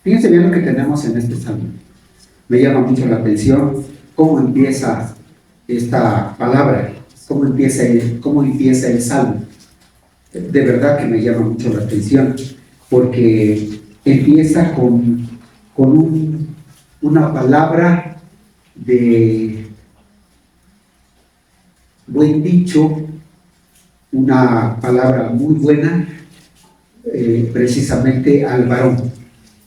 Fíjense bien lo que tenemos en este salmo. Me llama mucho la atención cómo empieza esta palabra, cómo empieza el salmo. De verdad que me llama mucho la atención, porque empieza con una palabra de buen dicho, una palabra muy buena, precisamente al varón.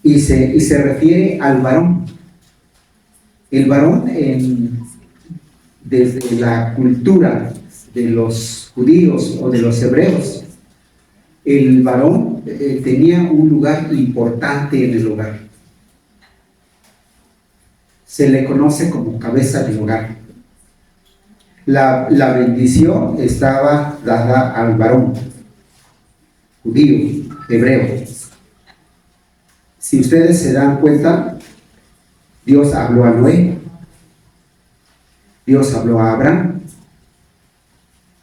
Y se refiere al varón. El varón, desde la cultura de los judíos o de los hebreos, el varón tenía un lugar importante en el hogar. Se le conoce como cabeza de hogar. La bendición estaba dada al varón judío, hebreo. Si ustedes se dan cuenta, Dios habló a Noé, Dios habló a Abraham,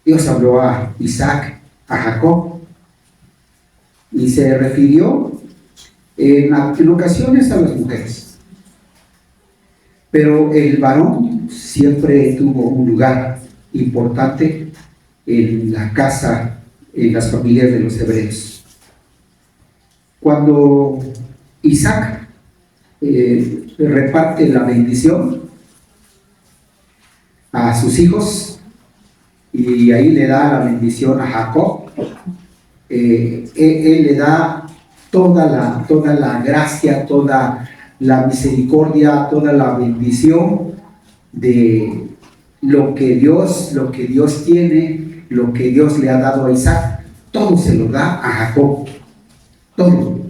Dios habló a Isaac, a Jacob, y se refirió en ocasiones a las mujeres. Pero el varón siempre tuvo un lugar importante en la casa, en las familias de los hebreos. Cuando Isaac reparte la bendición a sus hijos, y ahí le da la bendición a Jacob, él le da toda la gracia, toda la misericordia, toda la bendición de lo que Dios tiene, lo que Dios le ha dado a Isaac. Todo se lo da a Jacob, todo.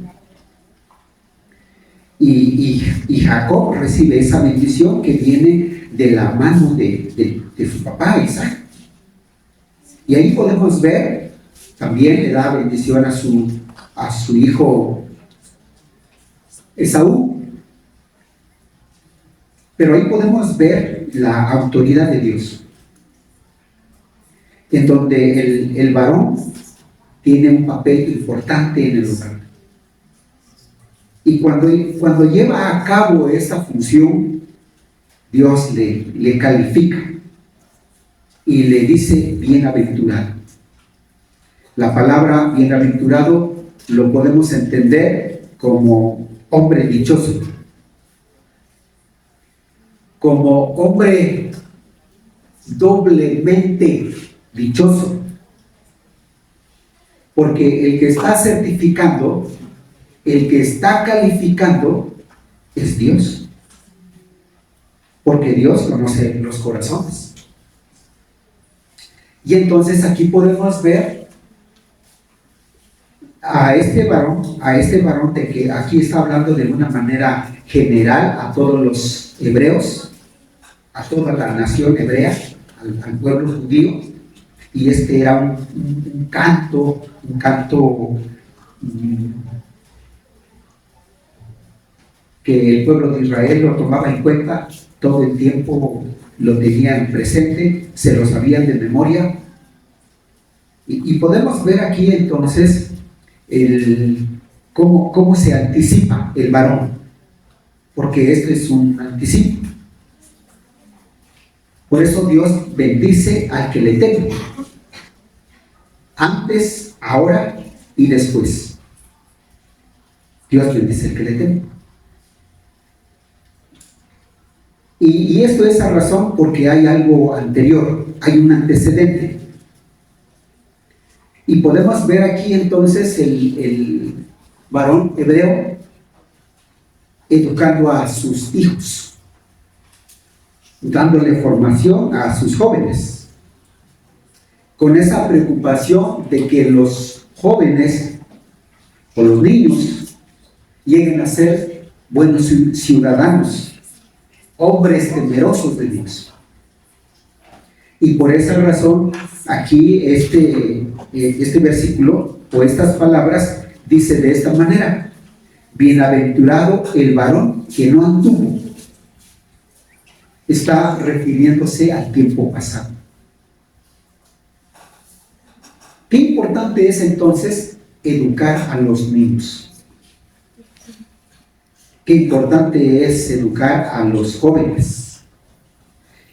Y Jacob recibe esa bendición que viene de la mano de su papá Isaac. Y ahí podemos ver, también le da bendición a su hijo Esaú. Pero ahí podemos ver la autoridad de Dios, en donde el varón tiene un papel importante en el hogar. Y cuando lleva a cabo esta función, Dios le califica y le dice bienaventurado. La palabra bienaventurado lo podemos entender como hombre dichoso, como hombre doblemente dichoso, porque el que está certificando, el que está calificando es Dios, porque Dios conoce los corazones. Y entonces aquí podemos ver a este varón de que aquí está hablando de una manera general a todos los hebreos, a toda la nación hebrea, al pueblo judío, y este era un canto que el pueblo de Israel lo tomaba en cuenta, todo el tiempo lo tenían presente, se lo sabían de memoria. Y podemos ver aquí entonces cómo se anticipa el varón, porque esto es un anticipo. Por eso Dios bendice al que le teme, antes, ahora y después. Dios bendice al que le teme. Y esto es la razón porque hay algo anterior, hay un antecedente. Y podemos ver aquí entonces el varón hebreo educando a sus hijos, dándole formación a sus jóvenes, con esa preocupación de que los jóvenes o los niños lleguen a ser buenos ciudadanos, hombres temerosos de Dios. Y por esa razón, aquí este versículo o estas palabras dice de esta manera: bienaventurado el varón que no anduvo. Está refiriéndose al tiempo pasado. Qué importante es entonces educar a los niños. qué importante es educar a los jóvenes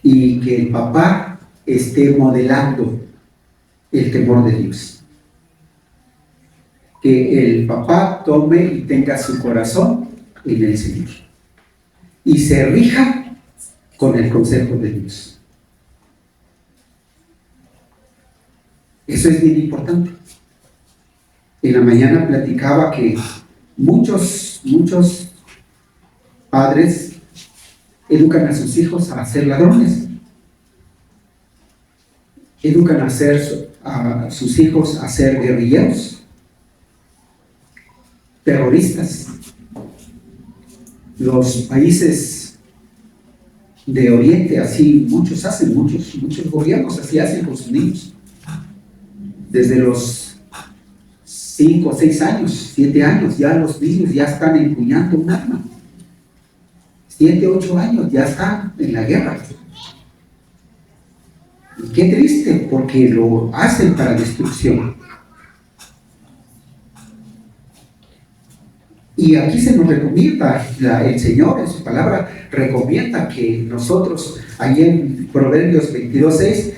y que el papá esté modelando el temor de Dios. Que el papá tome y tenga su corazón en el Señor y se rija con el consejo de Dios. Eso es bien importante. En la mañana platicaba que muchos padres educan a sus hijos a ser ladrones, educan a sus hijos a ser guerrilleros, terroristas. Los países de Oriente así, muchos gobiernos así hacen con sus niños. Desde los 5, 6 años, 7 años, ya los niños ya están empuñando un arma. 7, 8 años ya están en la guerra. Y qué triste, porque lo hacen para destrucción. Y aquí se nos recomienda, el Señor en su palabra recomienda que nosotros, allí en Proverbios 22:6,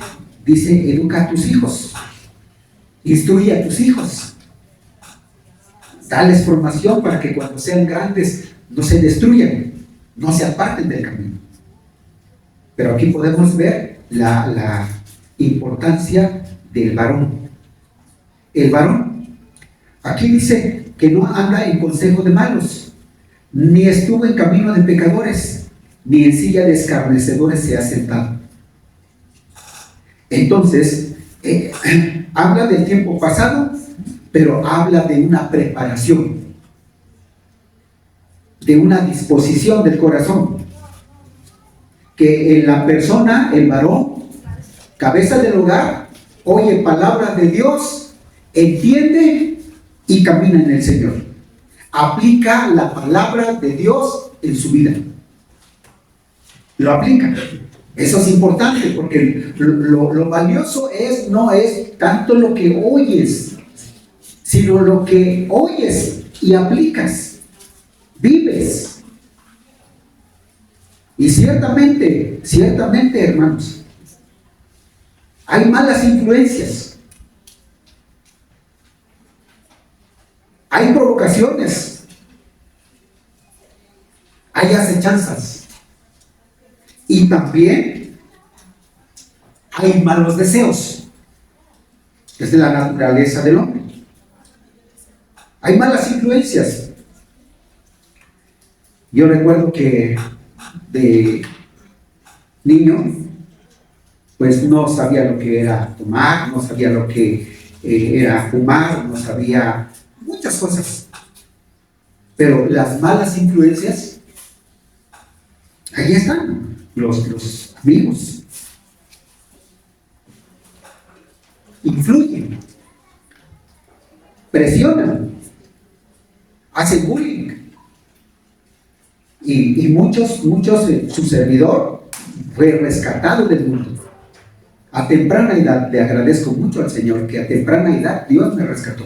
dice: educa a tus hijos, instruye a tus hijos, dales formación para que cuando sean grandes no se destruyan, no se aparten del camino. Pero aquí podemos ver la importancia del varón. El varón, aquí dice que no anda en consejo de malos, ni estuvo en camino de pecadores, ni en silla de escarnecedores se ha sentado. Entonces, habla del tiempo pasado, pero habla de una preparación, de una disposición del corazón, que en la persona, el varón, cabeza del hogar, oye palabra de Dios, entiende y camina en el Señor. Aplica la palabra de Dios en su vida. Lo aplica. Eso es importante, porque lo valioso no es tanto lo que oyes, sino lo que oyes y aplicas, vives. Y ciertamente, hermanos, hay malas influencias. Hay provocaciones, hay acechanzas y también hay malos deseos. Es de la naturaleza del hombre. Hay malas influencias. Yo recuerdo que de niño, pues no sabía lo que era tomar, no sabía lo que era fumar, no sabía muchas cosas, pero las malas influencias, ahí están, los amigos, influyen, presionan, hacen bullying, y muchos, su servidor fue rescatado del mundo. A temprana edad, le agradezco mucho al Señor que a temprana edad Dios me rescató.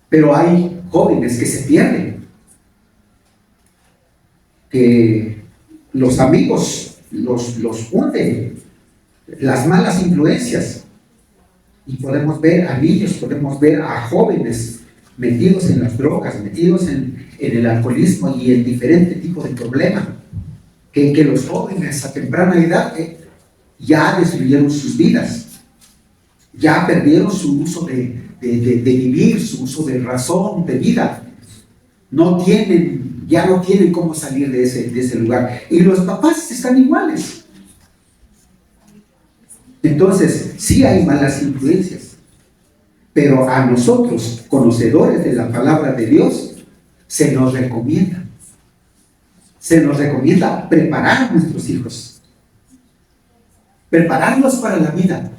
Pero hay jóvenes que se pierden, que los amigos los hunden, las malas influencias. Y podemos ver a niños, podemos ver a jóvenes metidos en las drogas, metidos en el alcoholismo y en diferentes tipos de problemas, que los jóvenes a temprana edad ya destruyeron sus vidas, ya perdieron su uso de vivir, su uso de razón, de vida. Ya no tienen cómo salir de ese lugar. Y los papás están iguales. Entonces, sí hay malas influencias, pero a nosotros, conocedores de la palabra de Dios, se nos recomienda preparar a nuestros hijos, prepararlos para la vida,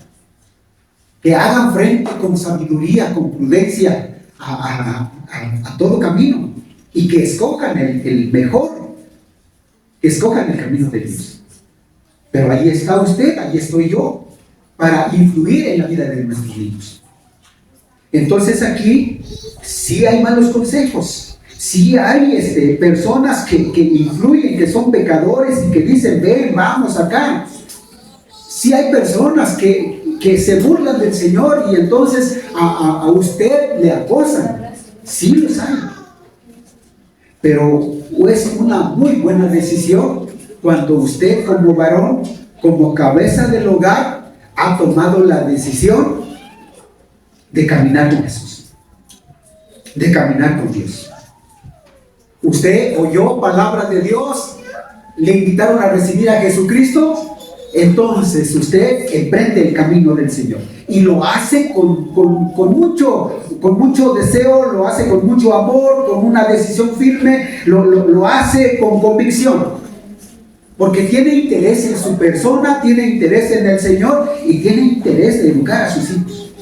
que hagan frente con sabiduría, con prudencia a todo camino, y que escojan el mejor, que escojan el camino de Dios. Pero ahí está usted, ahí estoy yo, para influir en la vida de nuestros niños. Entonces aquí sí hay malos consejos, Sí hay personas que influyen, que son pecadores y que dicen, ven, vamos acá. Sí hay personas que se burlan del Señor y entonces a usted le acosan. Sí los hay. Pero es una muy buena decisión cuando usted como varón, como cabeza del hogar, ha tomado la decisión de caminar con Jesús, de caminar con Dios. Usted oyó palabra de Dios, le invitaron a recibir a Jesucristo, entonces usted emprende el camino del Señor y lo hace con mucho deseo, lo hace con mucho amor, con una decisión firme, lo hace con convicción, porque tiene interés en su persona, tiene interés en el Señor y tiene interés de educar a sus hijos.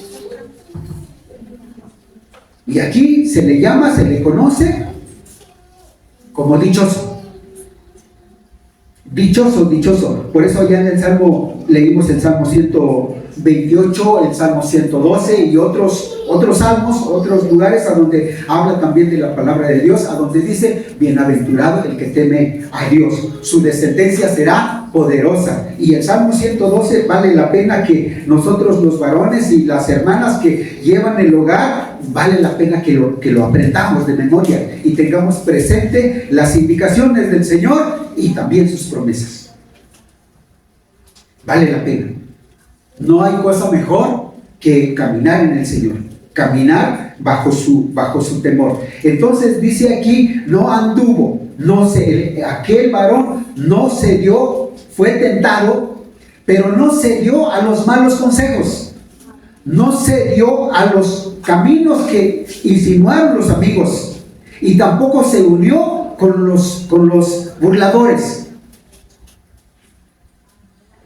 Y aquí se le llama, se le conoce como dichoso. Dichoso, dichoso. Por eso allá en el Salmo, leímos el Salmo 128, el Salmo 112 y otros salmos, otros lugares a donde habla también de la palabra de Dios, a donde dice, bienaventurado el que teme a Dios, su descendencia será poderosa. Y el Salmo 112 vale la pena que nosotros los varones y las hermanas que llevan el hogar, vale la pena que lo aprendamos de memoria y tengamos presente las indicaciones del Señor y también sus promesas. Vale la pena. No hay cosa mejor que caminar en el Señor, caminar bajo su temor. Entonces dice aquí, no anduvo, aquel varón no se dio, fue tentado, pero no se dio a los malos consejos, no se dio a los caminos que insinuaron los amigos, y tampoco se unió con los burladores,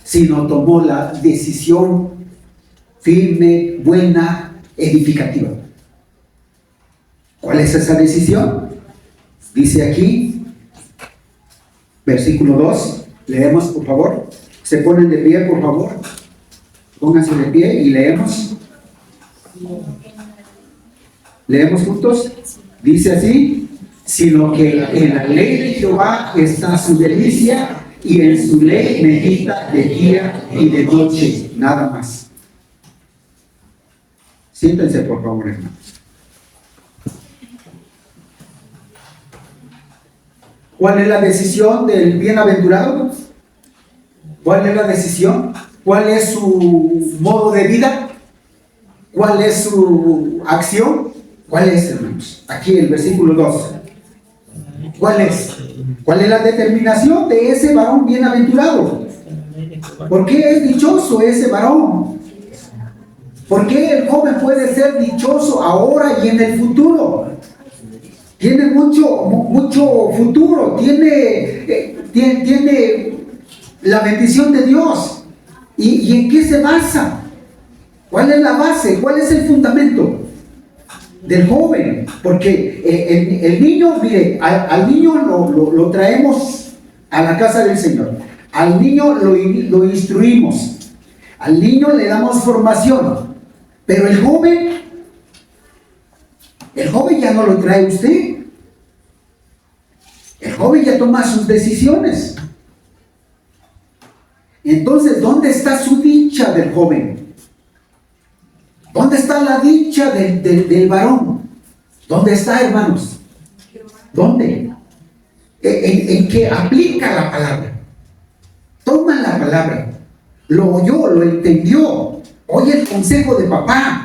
sino tomó la decisión firme, buena, edificativa. ¿Cuál es esa decisión? Dice aquí, versículo 2, leemos por favor. Se ponen de pie, por favor. Pónganse de pie y leemos. Leemos juntos. Dice así, sino que en la ley de Jehová está su delicia, y en su ley medita de día y de noche, nada más. Siéntense, por favor, hermanos. ¿Cuál es la decisión del bienaventurado? ¿Cuál es la decisión? ¿Cuál es su modo de vida? ¿Cuál es su acción? ¿Cuál es, hermanos? Aquí el versículo 2. ¿Cuál es? ¿Cuál es la determinación de ese varón bienaventurado? ¿Por qué es dichoso ese varón? ¿Por qué el joven puede ser dichoso ahora y en el futuro? Tiene mucho futuro, tiene la bendición de Dios. ¿Y en qué se basa? ¿Cuál es la base? ¿Cuál es el fundamento del joven? Porque el niño, mire, al niño lo traemos a la casa del Señor. Al niño lo instruimos. Al niño le damos formación. Pero el joven ya no lo trae usted. El joven ya toma sus decisiones. Entonces, ¿dónde está su dicha del joven? ¿Dónde está la dicha del varón? ¿Dónde está, hermanos? ¿Dónde? En que aplica la palabra. Toma la palabra. Lo oyó, lo entendió. Oye el consejo de papá.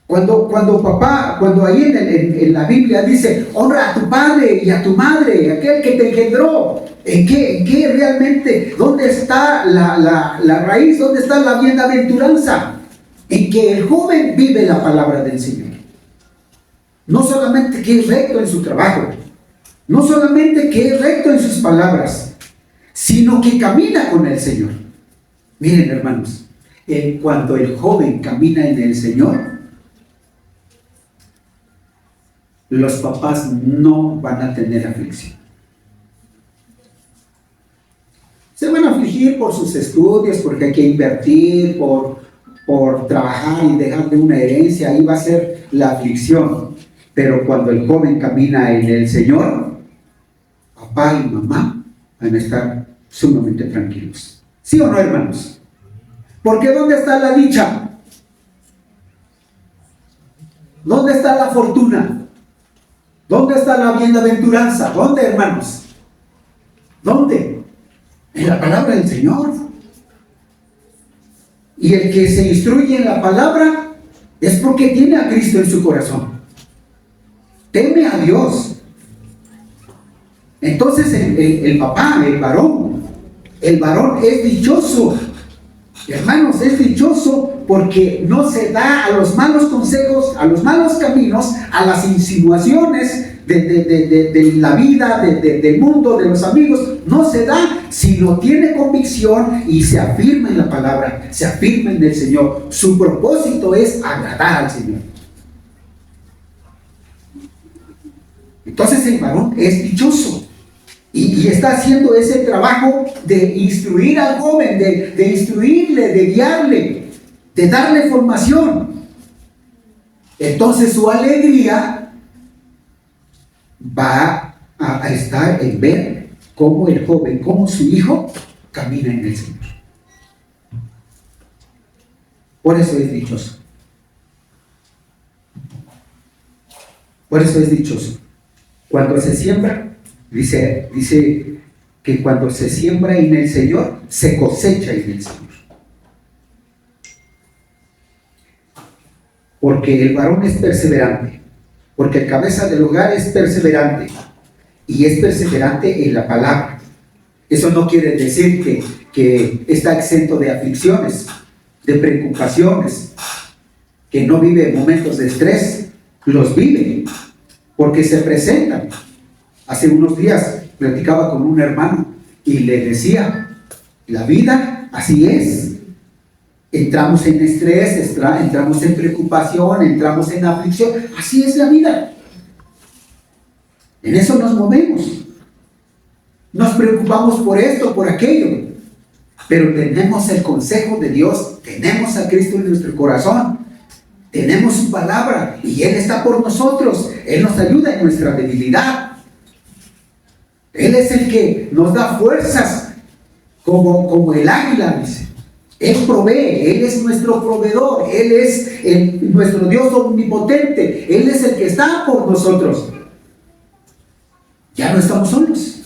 Cuando ahí en la Biblia dice, honra a tu padre y a tu madre, aquel que te engendró. ¿En qué realmente? ¿Dónde está la raíz? ¿Dónde está la bienaventuranza? En que el joven vive la palabra del Señor. No solamente que es recto en su trabajo, no solamente que es recto en sus palabras, sino que camina con el Señor. Miren, hermanos, cuando el joven camina en el Señor, los papás no van a tener aflicción. Se van a afligir por sus estudios, porque hay que invertir, por trabajar y dejarle una herencia. Ahí va a ser la aflicción. Pero cuando el joven camina en el Señor, papá y mamá van a estar sumamente tranquilos. ¿Sí o no, hermanos? Porque ¿dónde está la dicha? ¿Dónde está la fortuna? ¿Dónde está la bienaventuranza? ¿Dónde, hermanos? ¿Dónde? En la palabra del Señor. Y el que se instruye en la palabra es porque tiene a Cristo en su corazón. Teme a Dios. Entonces el papá, el varón es dichoso. Hermanos, es dichoso porque no se da a los malos consejos, a los malos caminos, a las insinuaciones de la vida, del mundo, de los amigos. No se da, sino tiene convicción y se afirma en la palabra, se afirma en el Señor. Su propósito es agradar al Señor. Entonces el varón es dichoso. Y está haciendo ese trabajo de instruir al joven, de instruirle, de guiarle, de darle formación. Entonces su alegría va a estar en ver cómo el joven, cómo su hijo camina en el Señor. Por eso es dichoso. Por eso es dichoso. Cuando se siembra, dice que cuando se siembra en el Señor, se cosecha en el Señor. Porque el varón es perseverante, porque el cabeza del hogar es perseverante, y es perseverante en la palabra. Eso no quiere decir que está exento de aflicciones, de preocupaciones, que no vive momentos de estrés. Los vive, porque se presentan. Hace unos días platicaba con un hermano y le decía, la vida así es. Entramos en estrés, entramos en preocupación, entramos en aflicción. Así es la vida. En eso nos movemos. Nos preocupamos por esto, por aquello. Pero tenemos el consejo de Dios, tenemos a Cristo en nuestro corazón, tenemos su palabra y Él está por nosotros. Él nos ayuda en nuestra debilidad. Él es el que nos da fuerzas como el águila, dice. Él provee, Él es nuestro proveedor, Él es nuestro Dios omnipotente, Él es el que está por nosotros. Ya no estamos solos.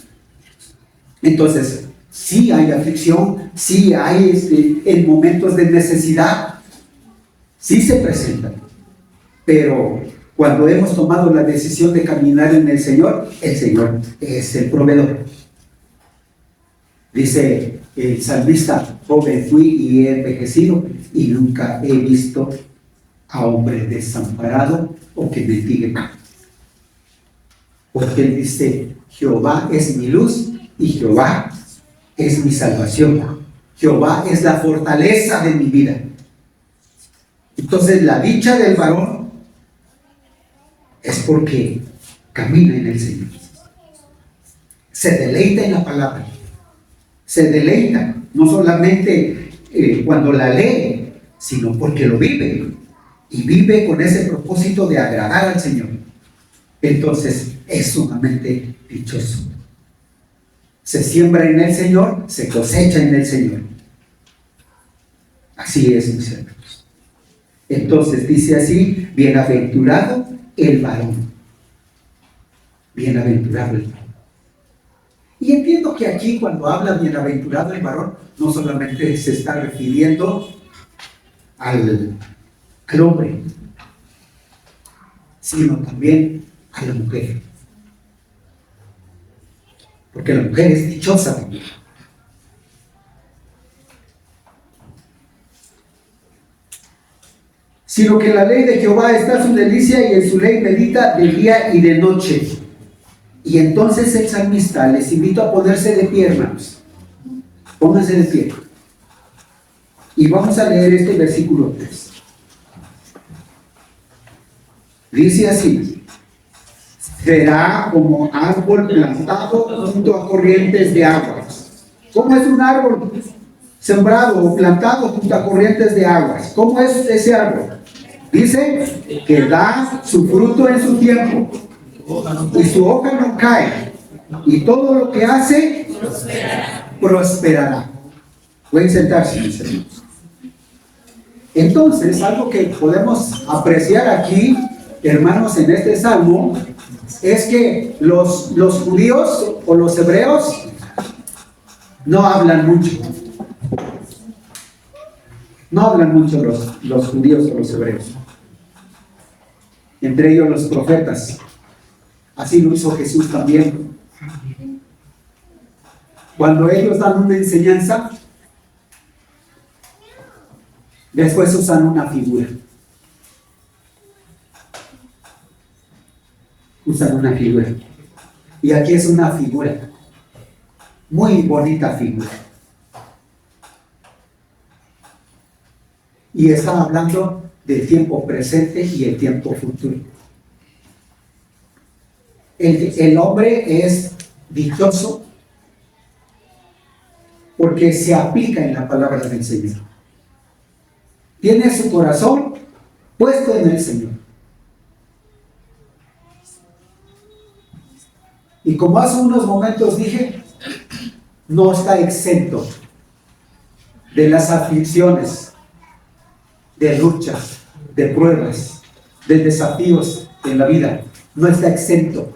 Entonces, sí hay aflicción, sí hay en momentos de necesidad, sí se presentan, pero cuando hemos tomado la decisión de caminar en el Señor es el proveedor. Dice el salmista, joven fui y he envejecido y nunca he visto a hombre desamparado o que mendigue pan. Porque él dice, Jehová es mi luz y Jehová es mi salvación. Jehová es la fortaleza de mi vida. Entonces la dicha del varón es porque camina en el Señor. Se deleita en la palabra. Se deleita, no solamente cuando la lee, sino porque lo vive. Y vive con ese propósito de agradar al Señor. Entonces es sumamente dichoso. Se siembra en el Señor, se cosecha en el Señor. Así es, mis hermanos. Entonces dice así, bienaventurado el varón. Bienaventurado el varón. Y entiendo que aquí cuando habla bienaventurado el varón, no solamente se está refiriendo al hombre, sino también a la mujer. Porque la mujer es dichosa también. Sino que la ley de Jehová está su delicia y en su ley medita de día y de noche. Y entonces el salmista les invito a ponerse de pie, hermanos. Pónganse de pie. Y vamos a leer este versículo 3. Dice así: será como árbol plantado junto a corrientes de aguas. ¿Cómo es un árbol sembrado o plantado junto a corrientes de aguas? ¿Cómo es ese árbol? Dice que da su fruto en su tiempo y su hoja no cae, y todo lo que hace prosperará. Pueden sentarse, mis hermanos. Entonces, algo que podemos apreciar aquí, hermanos, en este salmo, es que los judíos o los hebreos no hablan mucho. No hablan mucho los judíos o los hebreos. Entre ellos los profetas. Así lo hizo Jesús también. Cuando ellos dan una enseñanza, después usan una figura. Usan una figura. Y aquí es una figura. Muy bonita figura. Y está hablando del tiempo presente y el tiempo futuro. El hombre es dichoso porque se aplica en la palabra del Señor. Tiene su corazón puesto en el Señor. Y como hace unos momentos dije, no está exento de las aflicciones, de luchas, de pruebas, de desafíos en la vida. No está exento.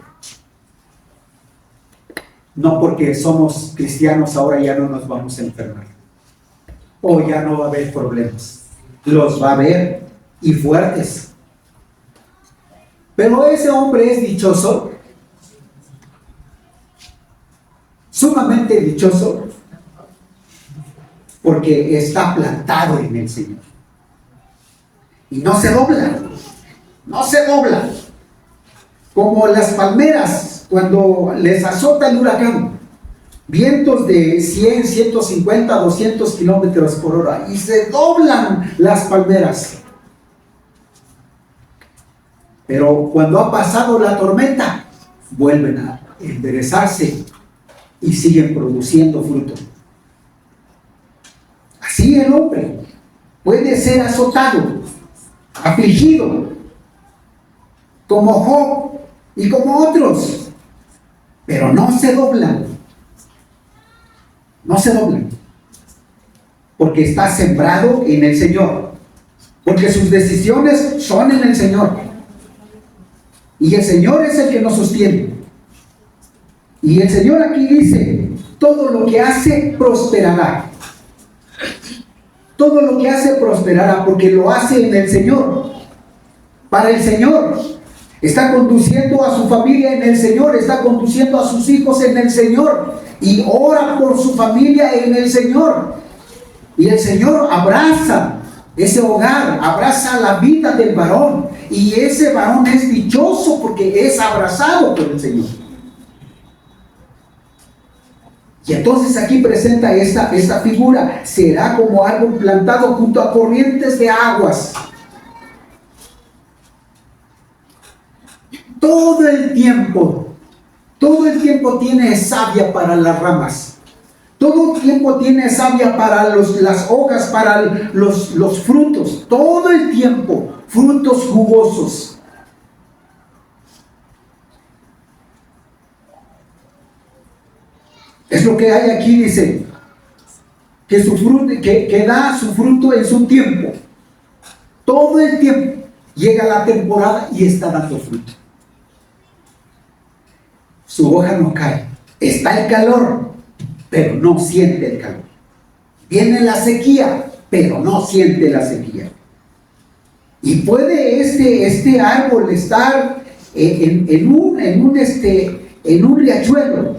No porque somos cristianos ahora ya no nos vamos a enfermar. O ya no va a haber problemas. Los va a haber, y fuertes. Pero ese hombre es dichoso, sumamente dichoso, porque está plantado en el Señor. Y no se dobla, no se dobla. Como las palmeras cuando les azota el huracán. Vientos de 100, 150, 200 kilómetros por hora. Y se doblan las palmeras. Pero cuando ha pasado la tormenta, vuelven a enderezarse y siguen produciendo fruto. Así el hombre puede ser azotado, afligido, como Job y como otros, pero no se doblan. No se doblan, porque está sembrado en el Señor, porque sus decisiones son en el Señor, y el Señor es el que nos sostiene. Y el Señor aquí dice, todo lo que hace prosperará. Todo lo que hace prosperará, porque lo hace en el Señor, para el Señor. Está conduciendo a su familia en el Señor, está conduciendo a sus hijos en el Señor, y ora por su familia en el Señor. Y el Señor abraza ese hogar, abraza la vida del varón, y ese varón es dichoso porque es abrazado por el Señor. Y entonces aquí presenta esta figura: será como árbol plantado junto a corrientes de aguas. Todo el tiempo tiene savia para las ramas. Todo el tiempo tiene savia para las hojas, para los frutos. Todo el tiempo, frutos jugosos. Es lo que hay aquí, dice, que su fruto, que da su fruto en su tiempo. Todo el tiempo llega la temporada y está dando fruto. Su hoja no cae. Está el calor, pero no siente el calor. Viene la sequía, pero no siente la sequía. Y puede este árbol estar en un riachuelo,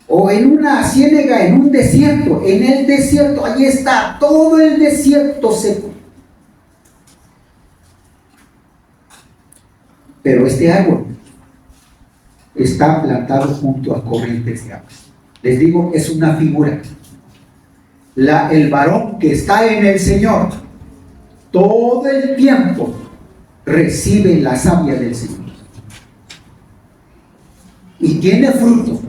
o en una ciénaga, en un desierto. En el desierto, ahí está todo el desierto seco. Pero este árbol está plantado junto a corrientes de agua. Les digo, es una figura. El varón que está en el Señor, todo el tiempo recibe la savia del Señor. Y tiene fruto.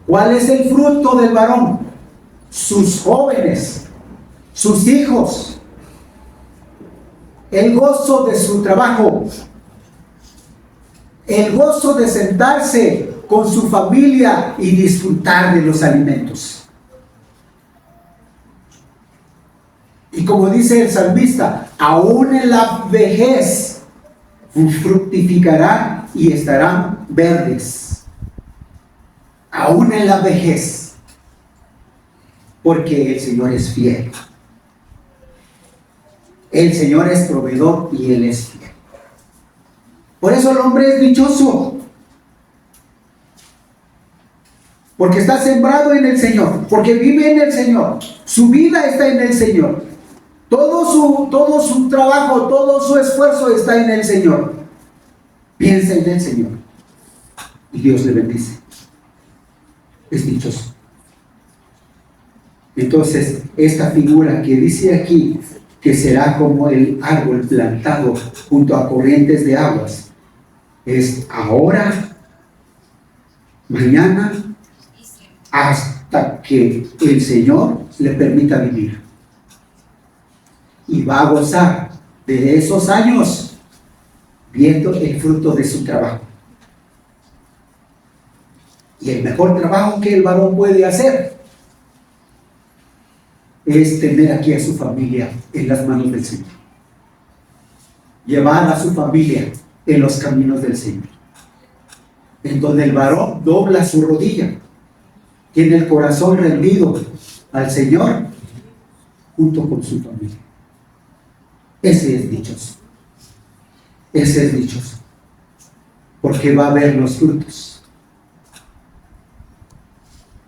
¿Cuál es el fruto del varón? Sus jóvenes, sus hijos. el gozo de su trabajo, el gozo de sentarse con su familia y disfrutar de los alimentos. Y como dice el salmista, aún en la vejez fructificarán y estarán verdes. Aún en la vejez, porque el Señor es fiel. El Señor es proveedor y Él es fiel. Por eso el hombre es dichoso, porque está sembrado en el Señor, porque vive en el Señor, su vida está en el Señor, todo su trabajo, todo su esfuerzo está en el Señor. Piensa en el Señor y Dios le bendice. Es dichoso. Entonces, esta figura que dice aquí que será como el árbol plantado junto a corrientes de aguas, es ahora, mañana, hasta que el Señor le permita vivir. Y va a gozar de esos años viendo el fruto de su trabajo. Y el mejor trabajo que el varón puede hacer es tener aquí a su familia en las manos del Señor. Llevar a su familia en los caminos del Señor. En donde el varón dobla su rodilla, tiene el corazón rendido al Señor junto con su familia. Ese es dichoso. Ese es dichoso. Porque va a ver los frutos.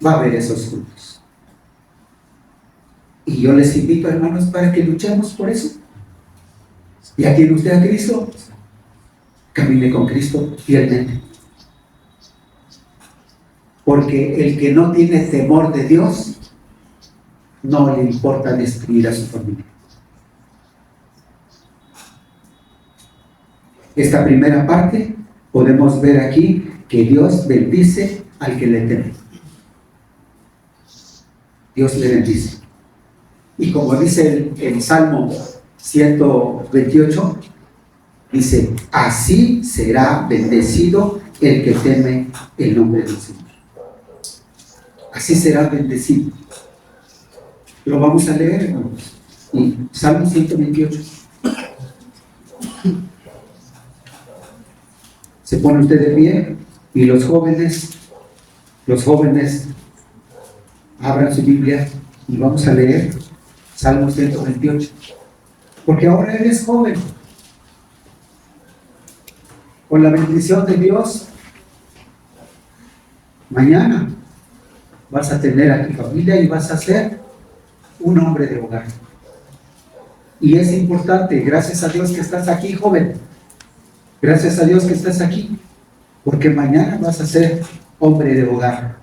Va a ver esos frutos. Y yo les invito, hermanos, para que luchemos por eso. ¿Ya tiene usted a Cristo? Camine con Cristo fielmente. Porque el que no tiene temor de Dios, no le importa destruir a su familia. Esta primera parte podemos ver aquí que Dios bendice al que le teme. Dios le bendice. Y como dice el Salmo 128, dice, así será bendecido el que teme el nombre del Señor. Así será bendecido. Lo vamos a leer, hermanos. Y Salmo 128. Se pone usted de pie y los jóvenes abran su Biblia y vamos a leer Salmo 128. Porque ahora eres joven. Con la bendición de Dios, mañana vas a tener a tu familia y vas a ser un hombre de hogar. Y es importante, gracias a Dios que estás aquí, joven. Gracias a Dios que estás aquí, porque mañana vas a ser hombre de hogar.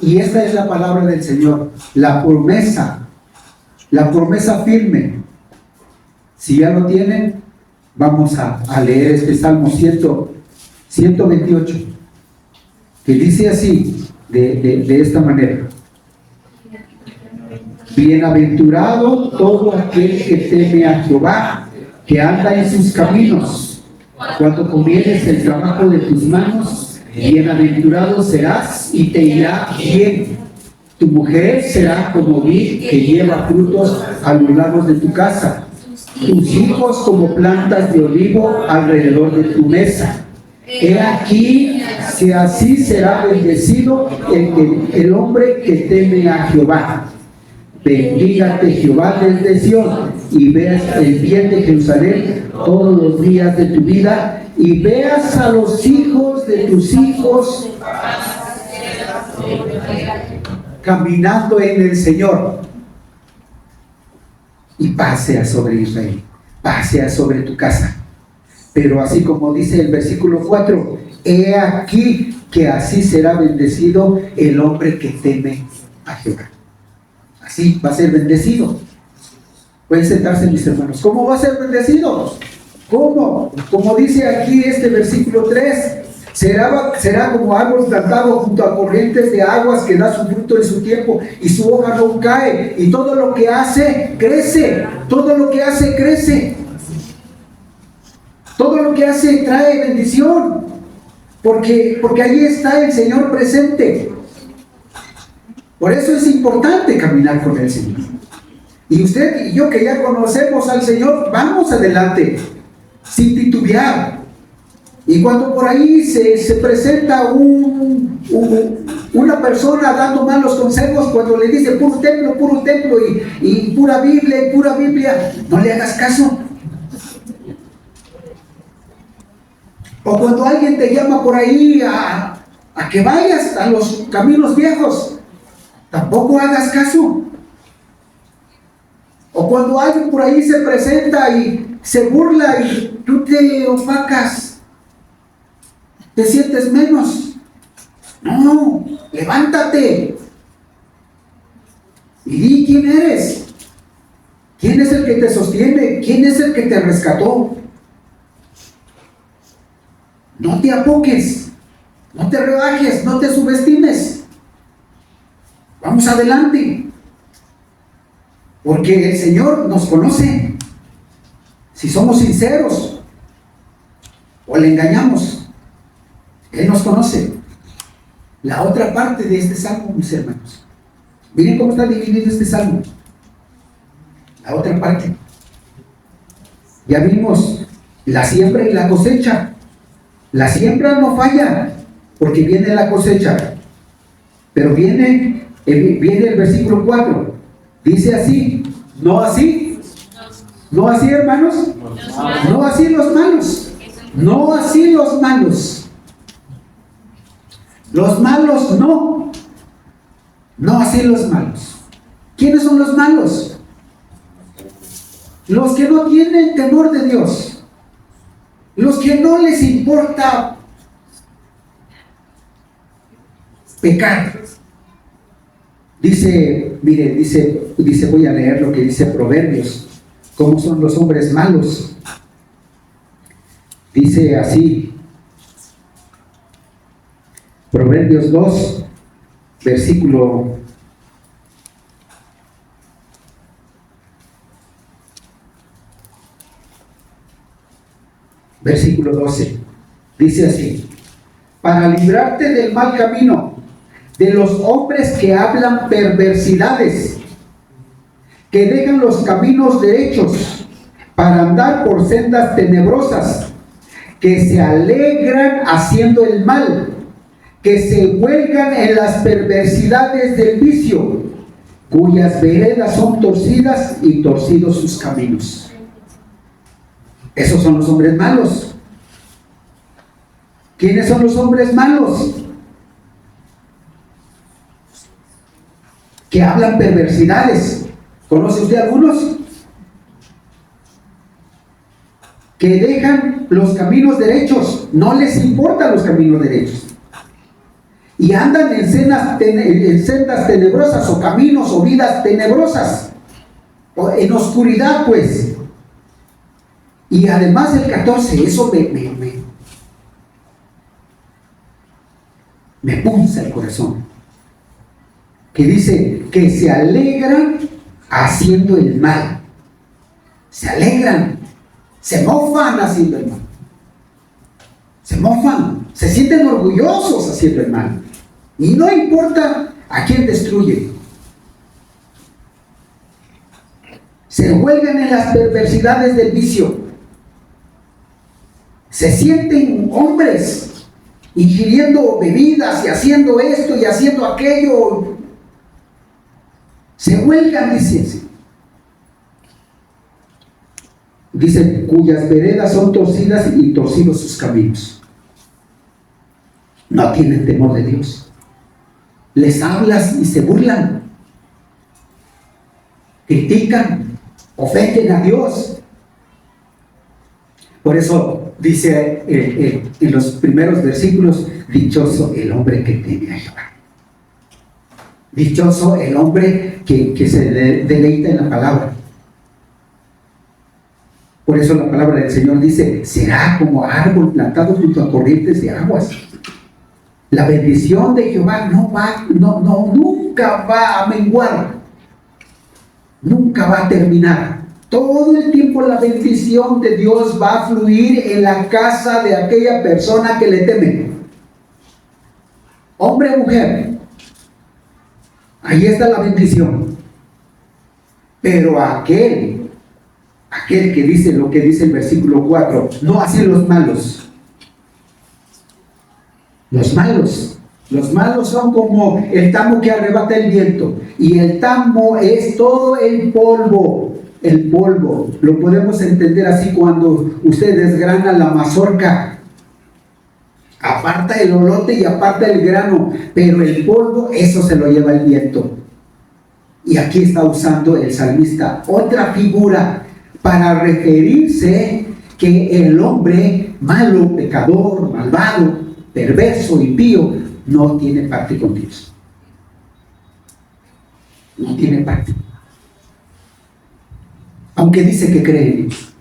Y esta es la palabra del Señor, la promesa firme. Si ya lo tienen, vamos a leer este Salmo 128, que dice así, de esta manera. Bienaventurado todo aquel que teme a Jehová, que anda en sus caminos. Cuando comieres el trabajo de tus manos, bienaventurado serás y te irá bien. Tu mujer será como vid que lleva frutos a los lados de tu casa. Tus hijos como plantas de olivo alrededor de tu mesa. He aquí, si así será bendecido el hombre que teme a Jehová. Bendígate Jehová desde Sión, y veas el bien de Jerusalén todos los días de tu vida, y veas a los hijos de tus hijos caminando en el Señor. Y pasea sobre Israel, pasea sobre tu casa. Pero así como dice el versículo 4, he aquí que así será bendecido el hombre que teme a Jehová. Así va a ser bendecido. Pueden sentarse, mis hermanos. ¿Cómo va a ser bendecido? ¿Cómo? Como dice aquí este versículo 3, Será como árbol plantado junto a corrientes de aguas que da su fruto en su tiempo y su hoja no cae. Y todo lo que hace, crece. Todo lo que hace, crece. Todo lo que hace trae bendición. Porque ahí está el Señor presente. Por eso es importante caminar con el Señor. Y usted y yo que ya conocemos al Señor, vamos adelante, sin titubear. Y cuando por ahí se presenta una persona dando malos consejos, cuando le dice puro templo y pura Biblia, no le hagas caso. O cuando alguien te llama por ahí a que vayas a los caminos viejos, tampoco hagas caso. O cuando alguien por ahí se presenta y se burla y tú te opacas, te sientes menos. No, levántate y di quién eres, quién es el que te sostiene, quién es el que te rescató. No te apoques, no te rebajes, no te subestimes. Vamos adelante, porque el Señor nos conoce. Si somos sinceros o le engañamos, Él nos conoce. La otra parte de este salmo, mis hermanos, miren cómo está dividido este salmo. La otra parte, ya vimos la siembra y la cosecha. La siembra no falla, porque viene la cosecha. Pero viene el versículo 4. Dice así, no así. No así, hermanos. No así los malos. No así los malos. Los malos no. No así los malos. ¿Quiénes son los malos? Los que no tienen temor de Dios. Los que no les importa pecar. Dice, voy a leer lo que dice Proverbios, cómo son los hombres malos. Dice así, Proverbios 2, versículo 12, dice así: para librarte del mal camino, de los hombres que hablan perversidades, que dejan los caminos derechos para andar por sendas tenebrosas, que se alegran haciendo el mal, que se huelgan en las perversidades del vicio, cuyas veredas son torcidas y torcidos sus caminos. Esos son los hombres malos. ¿Quiénes son los hombres malos? Que hablan perversidades. ¿Conoce usted algunos? Que dejan los caminos derechos, no les importan los caminos derechos, y andan en sendas tenebrosas, o caminos o vidas tenebrosas, o en oscuridad, pues. Y además el 14, eso me punza el corazón, que dice que se alegran haciendo el mal. Se alegran, se mofan haciendo el mal. Se mofan, se sienten orgullosos haciendo el mal. Y no importa a quién destruye. Se huelgan en las perversidades del vicio. Se sienten hombres ingiriendo bebidas y haciendo esto y haciendo aquello. Se huelgan, dice, cuyas veredas son torcidas y torcidos sus caminos. No tienen temor de Dios. Les hablas y se burlan. Critican, ofenden a Dios. Por eso dice en los primeros versículos: dichoso el hombre que teme a Jehová. Dichoso el hombre que se deleita en la palabra. Por eso la palabra del Señor dice, será como árbol plantado junto a corrientes de aguas. La bendición de Jehová nunca va a menguar, nunca va a terminar. Todo el tiempo la bendición de Dios va a fluir en la casa de aquella persona que le teme. Hombre o mujer, ahí está la bendición. Pero aquel que dice lo que dice el versículo 4, no así los malos. Los malos son como el tamo que arrebata el viento. Y el tamo es todo el polvo. El polvo. Lo podemos entender así cuando usted desgrana la mazorca. Aparta el olote y aparta el grano. Pero el polvo, eso se lo lleva el viento. Y aquí está usando el salmista otra figura para referirse que el hombre malo, pecador, malvado, perverso, impío, no tiene parte con Dios. No tiene parte. Aunque dice que cree en Dios.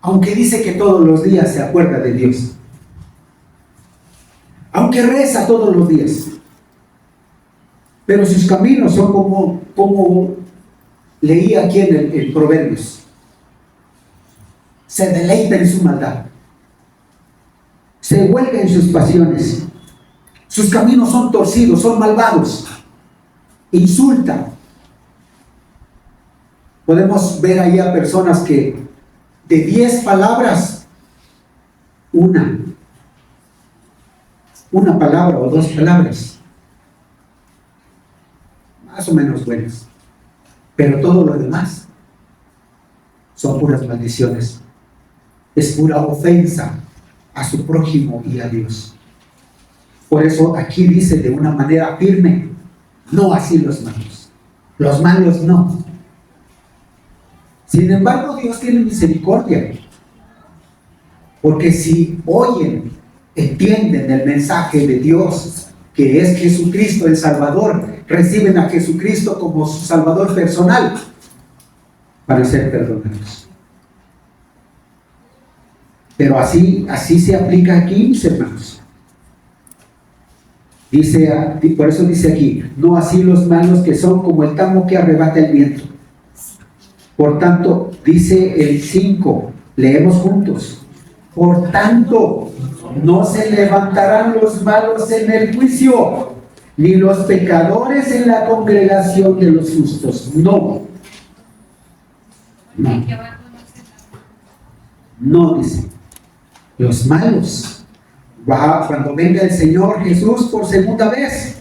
Aunque dice que todos los días se acuerda de Dios. Aunque reza todos los días. Pero sus caminos son como leí aquí en el Proverbios. Se deleita en su maldad. Se vuelca en sus pasiones. Sus caminos son torcidos, son malvados. Insulta. Podemos ver ahí a personas que de 10 palabras, una palabra o 2 palabras, más o menos buenas. Pero todo lo demás son puras maldiciones. Es pura ofensa a su prójimo y a Dios. Por eso aquí dice de una manera firme, no así los malos. Los malos no. Sin embargo, Dios tiene misericordia. Porque si oyen, entienden el mensaje de Dios, que es Jesucristo el Salvador, reciben a Jesucristo como su Salvador personal, para ser perdonados. Pero así se aplica aquí, mis hermanos. Por eso dice aquí, no así los malos que son como el tamo que arrebata el viento. Por tanto, dice el 5, leemos juntos. Por tanto, no se levantarán los malos en el juicio, ni los pecadores en la congregación de los justos. No. No dice. Los malos. Cuando venga el Señor Jesús por segunda vez,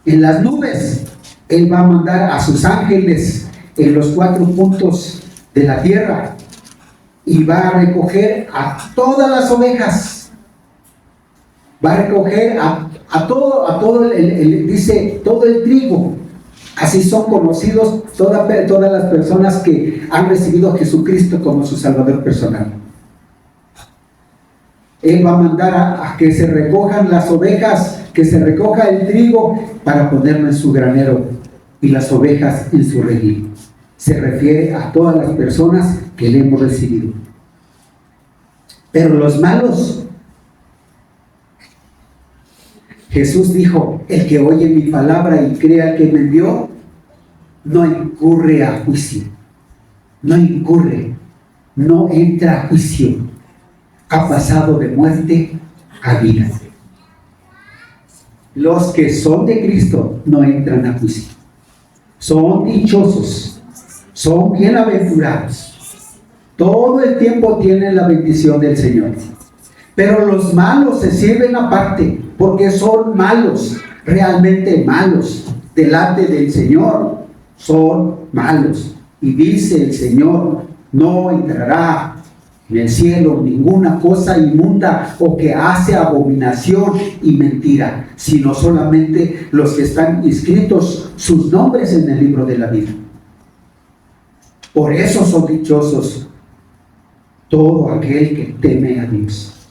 en las nubes, Él va a mandar a sus ángeles en los 4 puntos de la tierra y va a recoger a todas las ovejas. Va a recoger a todo dice, todo el trigo. Así son conocidos todas las personas que han recibido a Jesucristo como su Salvador personal. Él va a mandar a que se recojan las ovejas, que se recoja el trigo para ponerlo en su granero y las ovejas en su redil. Se refiere a todas las personas que le hemos recibido. Pero los malos, Jesús dijo, el que oye mi palabra y crea que me envió, no incurre a juicio. No incurre, no entra a juicio. Ha pasado de muerte a vida. Los que son de Cristo no entran a juicio. Son dichosos, son bienaventurados. Todo el tiempo tienen la bendición del Señor. Pero los malos se sirven aparte, porque son malos, realmente malos, delante del Señor. Son malos. Y dice el Señor, no entrará en el cielo ninguna cosa inmunda o que hace abominación y mentira, sino solamente los que están inscritos sus nombres en el libro de la vida. Por eso son dichosos todo aquel que teme a Dios.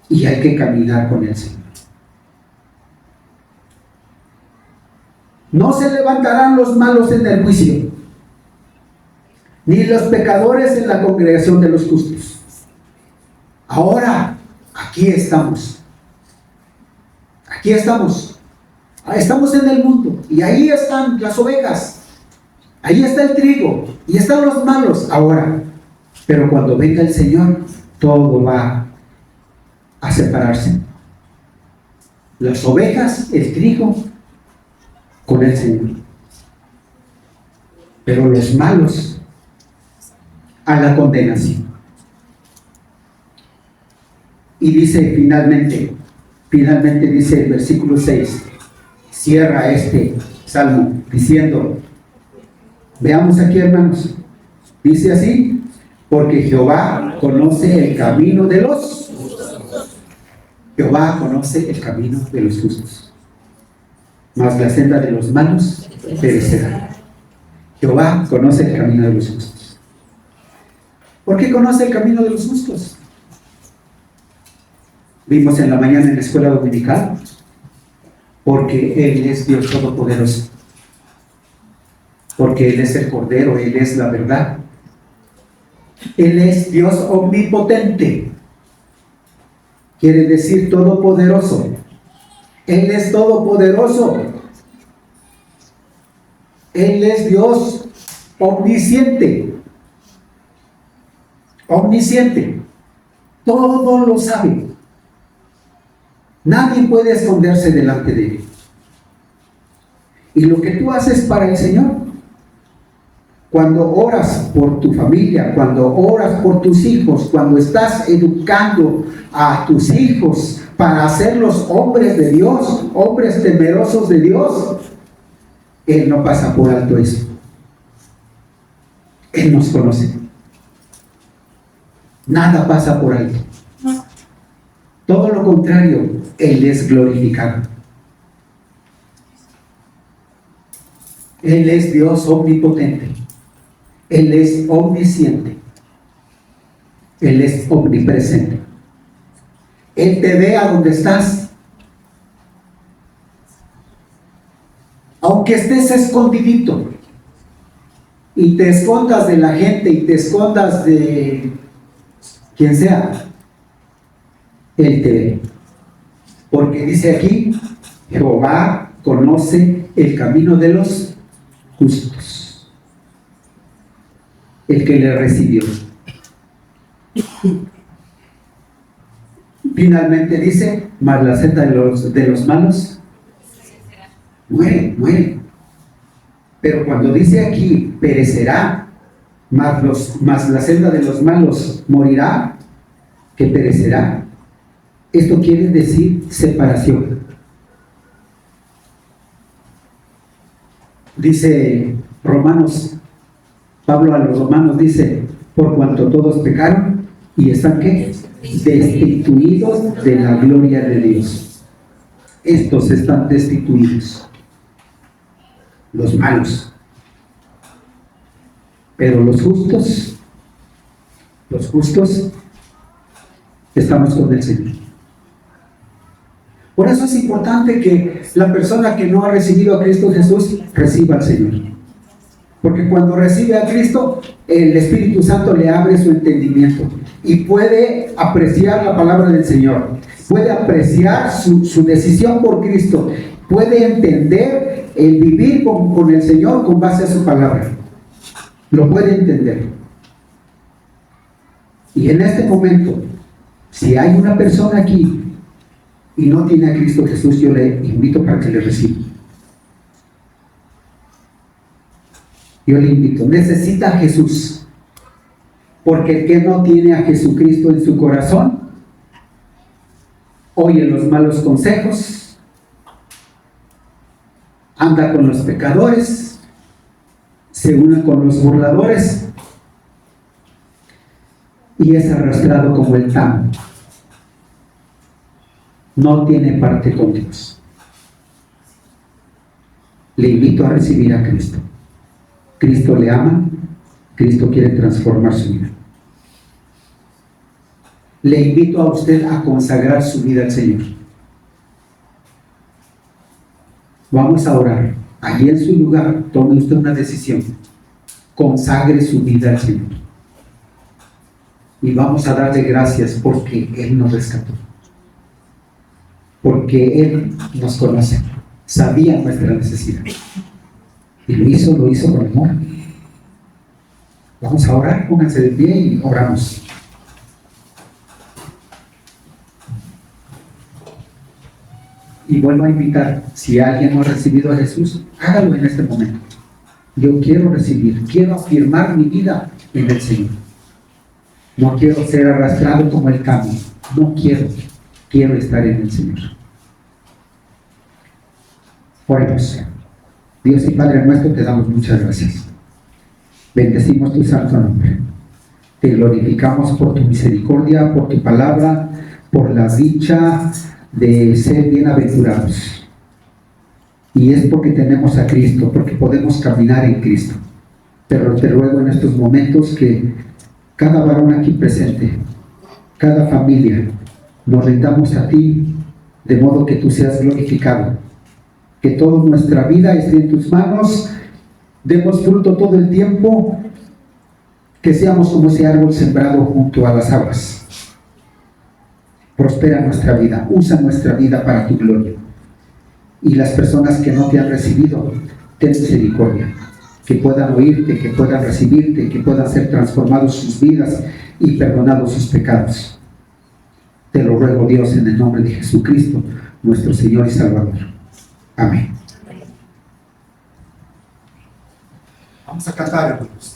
Y hay que caminar con el Señor. No se levantarán los malos en el juicio. ni los pecadores en la congregación de los justos. Ahora, aquí estamos. Aquí estamos. Estamos en el mundo y ahí están las ovejas. Ahí está el trigo y están los malos ahora. Pero cuando venga el Señor, todo va a separarse. Las ovejas, el trigo, con el Señor. Pero los malos, a la condenación. Y dice finalmente dice el versículo 6, cierra este salmo diciendo, veamos aquí, hermanos, dice así, porque Jehová conoce el camino de los justos. Jehová conoce el camino de los justos, mas la senda de los malos perecerá. Jehová conoce el camino de los justos. ¿Por qué conoce el camino de los justos? Vimos en la mañana en la escuela dominical, porque Él es Dios Todopoderoso, porque Él es el Cordero, Él es la verdad, Él es Dios omnipotente, quiere decir todopoderoso. Él es todopoderoso, Él es Dios omnisciente, todo lo sabe. Nadie puede esconderse delante de Él. Y lo que tú haces para el Señor, cuando oras por tu familia, cuando oras por tus hijos, cuando estás educando a tus hijos para hacerlos hombres de Dios, hombres temerosos de Dios, Él no pasa por alto eso. Él nos conoce. Nada pasa por alto. Todo lo contrario, Él es glorificado. Él es Dios omnipotente. Él es omnisciente. Él es omnipresente. Él te ve a donde estás. Aunque estés escondidito y te escondas de la gente y te escondas de quien sea, Él te ve. Porque dice aquí, Jehová conoce el camino de los justos, el que le recibió. Finalmente dice, mas la senda de los malos muere. Pero cuando dice aquí, perecerá, mas la senda de los malos morirá, que perecerá. Esto quiere decir separación. Dice Romanos, Pablo a los romanos dice, por cuanto todos pecaron y están ¿qué? Destituidos de la gloria de Dios. Estos están destituidos, los malos. Pero los justos estamos con el Señor. Por eso es importante que la persona que no ha recibido a Cristo Jesús reciba al Señor. Porque cuando recibe a Cristo, el Espíritu Santo le abre su entendimiento y puede apreciar la palabra del Señor, puede apreciar su decisión por Cristo, puede entender el vivir con el Señor con base a su palabra. Lo puede entender. Y en este momento, si hay una persona aquí y no tiene a Cristo Jesús, yo le invito para que le reciba. Yo le invito, necesita a Jesús, porque el que no tiene a Jesucristo en su corazón, oye los malos consejos, anda con los pecadores, se une con los burladores y es arrastrado como el tamo. No tiene parte con Dios. Le invito a recibir a Cristo. Cristo le ama, Cristo quiere transformar su vida. Le invito a usted a consagrar su vida al Señor. Vamos a orar. Allí en su lugar, tome usted una decisión. consagre su vida al Señor. Y vamos a darle gracias porque Él nos rescató. Porque Él nos conoce, sabía nuestra necesidad. Y lo hizo con amor. Vamos a orar, pónganse de pie y oramos. Y vuelvo a invitar, si alguien no ha recibido a Jesús, hágalo en este momento. Yo quiero recibir, quiero afirmar mi vida en el Señor. No quiero ser arrastrado como el cambio. No quiero estar en el Señor. Oremos. Dios y Padre nuestro, te damos muchas gracias. Bendecimos tu santo nombre. Te glorificamos por tu misericordia, por tu palabra, por la dicha de ser bienaventurados. Y es porque tenemos a Cristo, porque podemos caminar en Cristo. Pero te ruego en estos momentos que cada varón aquí presente, cada familia, nos rindamos a ti, de modo que tú seas glorificado. Que toda nuestra vida esté en tus manos, demos fruto todo el tiempo, que seamos como ese árbol sembrado junto a las aguas. Prospera nuestra vida, usa nuestra vida para tu gloria. Y las personas que no te han recibido, ten misericordia, que puedan oírte, que puedan recibirte, que puedan ser transformados sus vidas y perdonados sus pecados. Te lo ruego, Dios, en el nombre de Jesucristo, nuestro Señor y Salvador. Amén. Vamos a cantar, hermanos.